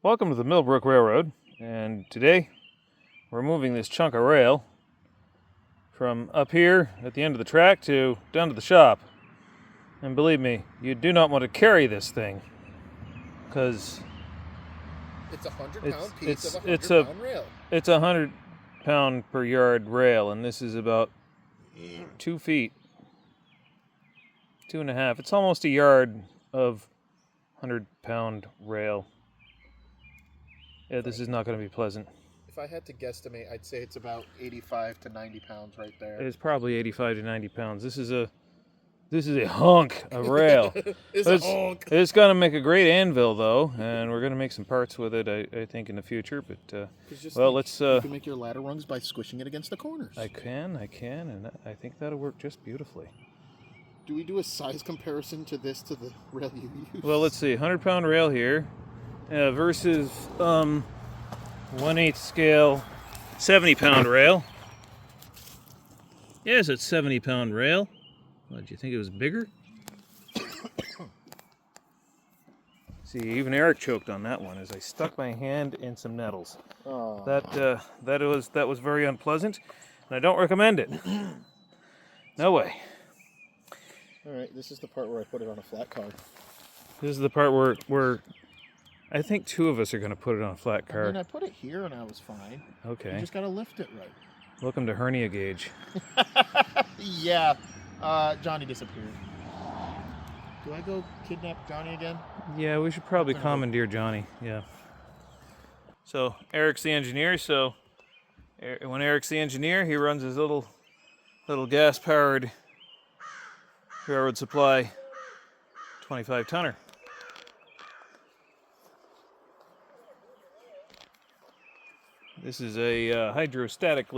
Welcome to the Millbrook Railroad, and today we're moving this chunk of rail from up here at the end of the track to down to the shop. And believe me, you do not want to carry this thing because it's a 100-pound piece of a 100-pound rail. It's a 100-pound per yard rail, and this is about 2 feet, 2.5. It's almost a yard of 100-pound rail. Yeah, this is not going to be pleasant. If I had to guesstimate, I'd say it's about 85 to 90 pounds right there. It's probably 85 to 90 pounds. This is a hunk of rail. It's a hunk. It's going to make a great anvil, though, and we're going to make some parts with it, I think, in the future. But well, let's. You can make your ladder rungs by squishing it against the corners. I can, and I think that'll work just beautifully. Do we do a size comparison to this to the rail you use? Well, let's see. 100-pound rail here. Versus 1/8 scale 70-pound rail. Yes, it's 70-pound rail. What, do you think it was bigger? See, even Eric choked on that one as I stuck my hand in some nettles. Oh. That was very unpleasant, and I don't recommend it. No way. All right, this is the part where I put it on a flat car. This is the part where I think two of us are going to put it on a flat car. I mean, I put it here and I was fine. Okay. You just got to lift it right. Welcome to hernia gauge. Yeah. Johnny disappeared. Do I go kidnap Johnny again? Yeah, we should probably commandeer Johnny. Yeah. So Eric's the engineer. So when Eric's the engineer, he runs his little gas-powered railroad supply 25-tonner. This is a hydrostatic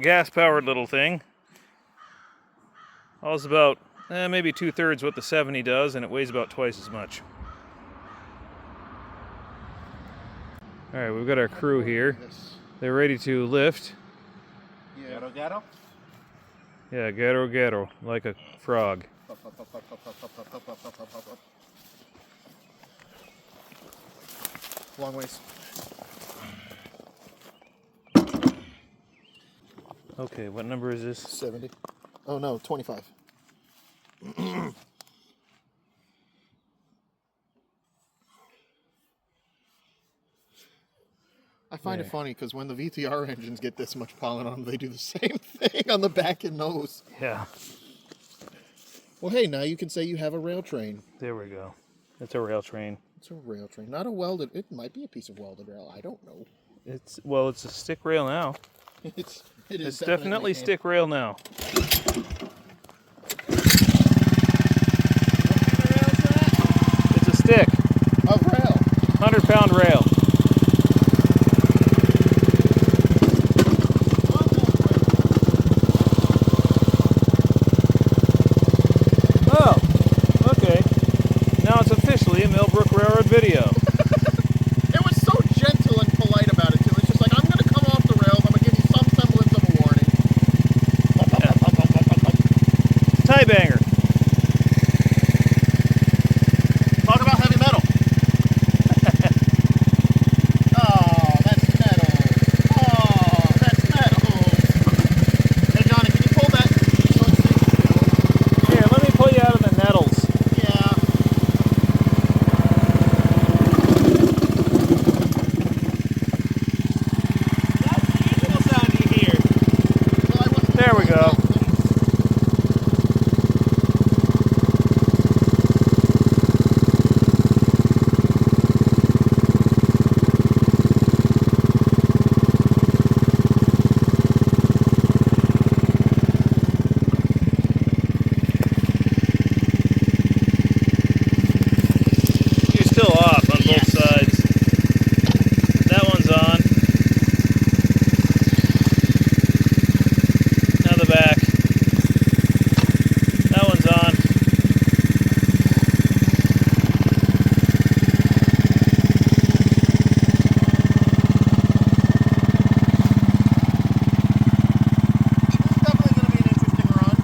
gas-powered little thing. All's about maybe 2/3 what the 70 does, and it weighs about twice as much. All right, we've got our crew here. They're ready to lift. Ghetto, ghetto? Yeah, ghetto, like a frog. Long ways. Okay, what number is this? 70. Oh no, 25. I find it funny because when the VTR engines get this much pollen on them, they do the same thing on the back and nose. Yeah. Well, hey, now you can say you have a rail train. There we go. It's a rail train. It's a rail train, not a welded. It might be a piece of welded rail. I don't know. It's a stick rail now. It's definitely stick rail now. It's a stick. Of rail. 100-pound rail. Oh, okay. Now it's officially a Millbrook Railroad video. It was so gentle and polite about it, too. It's just like, I'm going to come off the rails. I'm going to give you some semblance of a warning. Tie banger. Talk about heavy metal. Oh, that's metal. Oh, that's metal. Hey, Johnny, can you pull that? Here, let me pull you out of the nettles. Yeah. That's the usual sound you hear. There we go. You're still off on both sides. That one's on. Now the back. That one's on. This is definitely going to be an interesting run.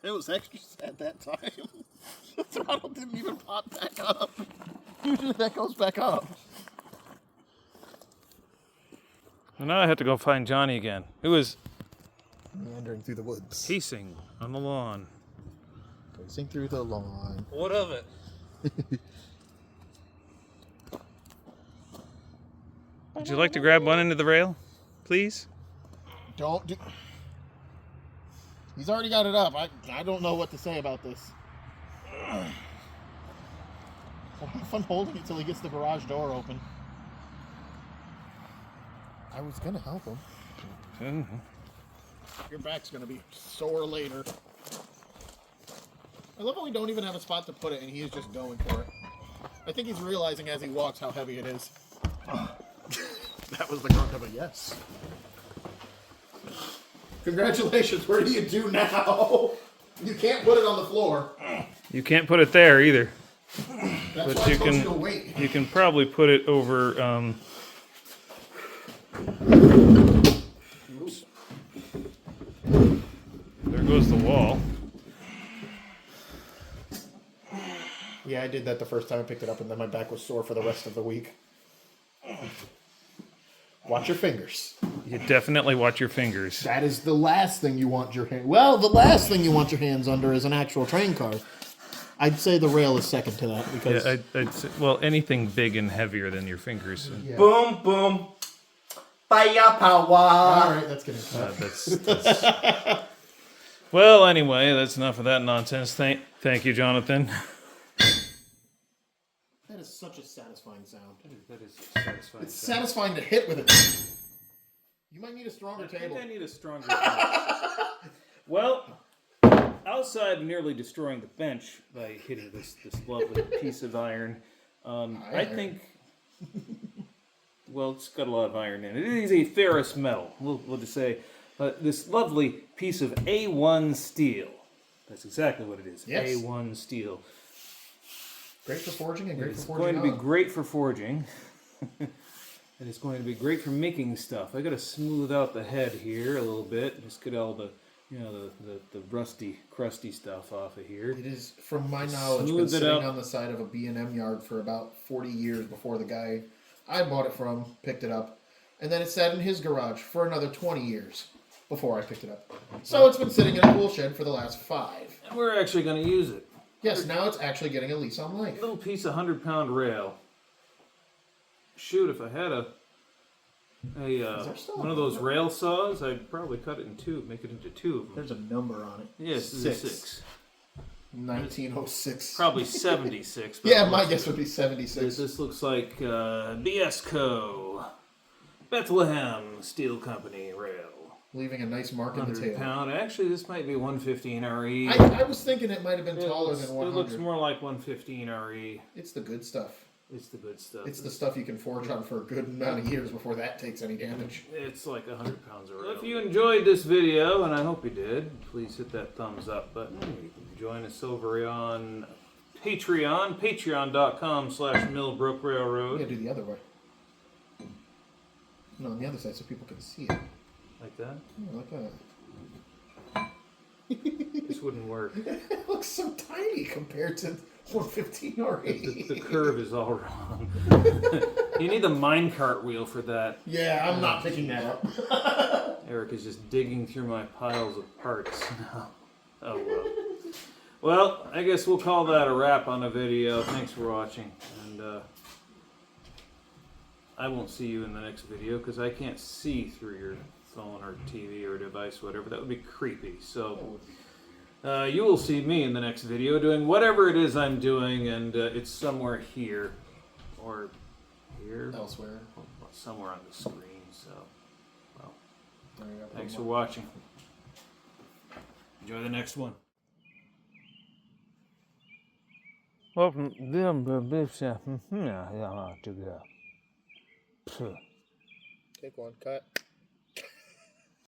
It was extra sad that time. The throttle didn't even pop back up. Usually that goes back up. And now I have to go find Johnny again, who is Meandering through the woods. pacing on the lawn. Racing through the lawn. What of it? Would you like to grab one end of the rail, please? Don't do... He's already got it up. I don't know what to say about this. We'll have fun holding it till he gets the garage door open. I was gonna help him. Mm-hmm. Your back's gonna be sore later. I love how we don't even have a spot to put it and he is just going for it. I think he's realizing as he walks how heavy it is. That was the grunt of a yes. Congratulations, what do you do now? You can't put it on the floor. You can't put it there either. That's But why I you told can- you to wait. You can probably put it over. Oops. There goes the wall. Yeah, I did that the first time I picked it up and then my back was sore for the rest of the week. Watch your fingers. You definitely watch your fingers. That is the last thing you want your hand. Well, the last thing you want your hands under is an actual train car. I'd say the rail is second to that because Yeah, I'd say, well, anything big and heavier than your fingers. Yeah. Boom, boom. Fire power. All right, that's gonna cut. That's well, anyway, that's enough of that nonsense. Thank you, Jonathan. That is such a satisfying sound. That is satisfying. It's satisfying to hit with it. You might need a stronger table. I need a stronger Well, outside nearly destroying the bench by hitting this lovely piece of iron, I think, well, it's got a lot of iron in it. It is a ferrous metal. We'll just say this lovely piece of A1 steel. That's exactly what it is. Yes. A1 steel. Great for forging and great It's for going forging. to be great for forging. And it's going to be great for making stuff. I got to smooth out the head here a little bit. Just get all the, the rusty, crusty stuff off of here. It is, from my knowledge, Smooth been it sitting up. on the side of a B&M yard for about 40 years before the guy I bought it from picked it up. And then it sat in his garage for another 20 years before I picked it up. So it's been sitting in a tool shed for the last 5. And we're actually going to use it. Yes, now it's actually getting a lease on life. Little piece of 100-pound rail. Shoot, if I had there still one of those rail saws, I'd probably cut it in two, make it into 2 of them. There's a number on it. Yes, this is 6. 1906. Probably 76. but Yeah, my guess would be 76. This looks like BS Co. Bethlehem Steel Company rail. Leaving a nice mark in the 100 table. pound. Actually, this might be 115 RE. I was thinking it might have been taller looks, than it 100. looks more like 115 RE. It's the good stuff. It's the good stuff. It's the stuff you can forge on for a good amount of years before that takes any damage. It's like 100 pounds of rail. If you enjoyed this video, and I hope you did, please hit that thumbs up button. You can join us over on Patreon, patreon.com/Millbrook We Railroad. gotta do the other way. No, on the other side so people can see it. Like that? Yeah, like that. This wouldn't work. It looks so tiny compared to 115 or 80. The curve is all wrong. You need the minecart wheel for that. Yeah, I'm not picking that up. Eric is just digging through my piles of parts now. Oh well. Well, I guess we'll call that a wrap on the video. Thanks for watching. And I won't see you in the next video because I can't see through your phone or TV or device, whatever. That would be creepy. So you will see me in the next video doing whatever it is I'm doing, and it's somewhere here or here, Elsewhere. somewhere on the screen. So, well, There you go. thanks for watching. Enjoy the next one. Take one, cut.